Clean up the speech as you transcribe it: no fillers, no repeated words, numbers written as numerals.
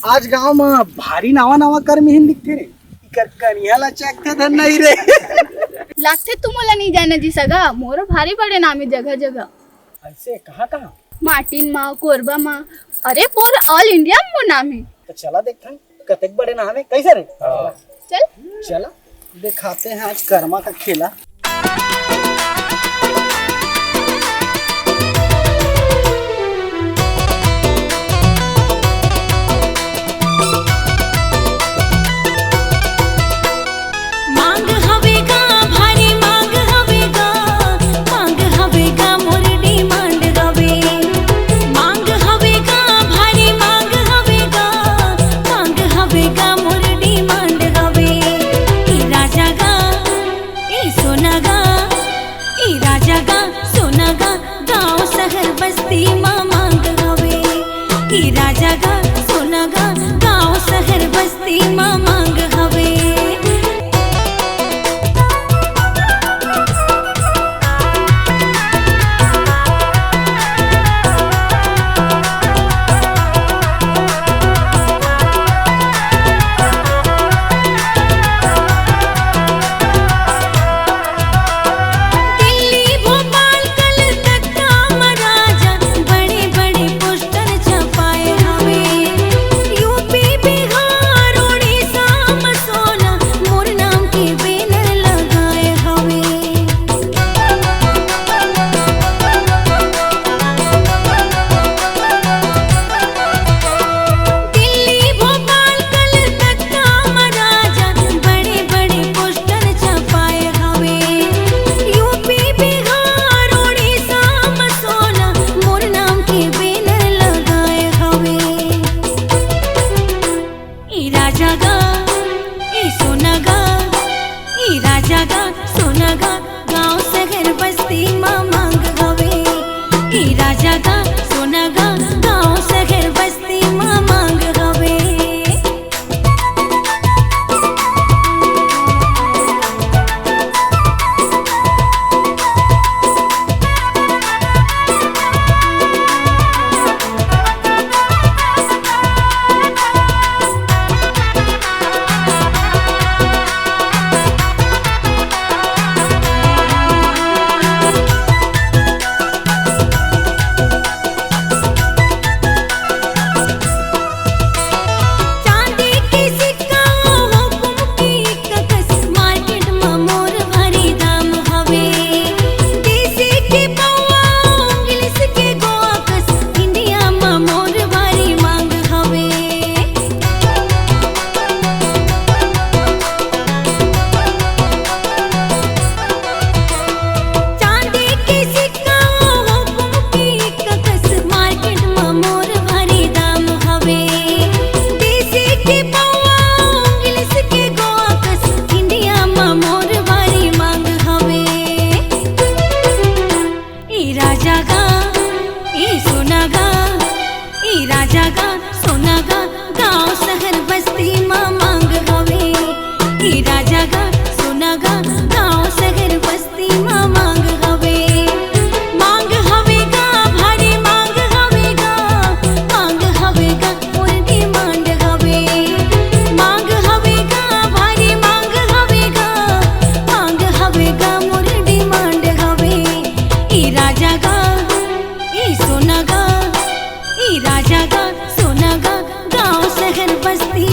आज गांव में भारी नावा नावा कर मिहिन दिखते रे इकर कनियाला चेकते धन नहीं रे लागते तुम्हाला नहीं जाने जी सगा मोर भारी बड़े नामी जगह जगह ऐसे कहाँ कहाँ मार्टिन मा कोरबा मा अरे पूरा ऑल इंडिया में वो नाम है। तो चला देखते हैं कतेक बड़े नाम है कैसे रे चल चला दिखाते हैं आज कर्मा का खेला। राजा गा सोना गा गाँव शहर बस्ती माँ मांग हवे। राजा गा सोना गा गाँव शहर बस्ती माँ मांग हवे। राजा गा सोना गा गाँव शहर बस्ती माँ मांग हवे। राजा गा सोना गा गाँव शहर बस्ती माँ मांग हवे। राजा गा सोना गा गाँव शहर बस्ती माँ मांग हवे। मांग हवे गा भारी मांग हवे गा मांग हवे गा मोर डिमांड हवे। मांग हवे गा भारी मांग हवे गा मांग हवे गा मोर डिमांड हवे। राजा गा सोना गा राजा गा सोना गा गाँव शहर बस्ती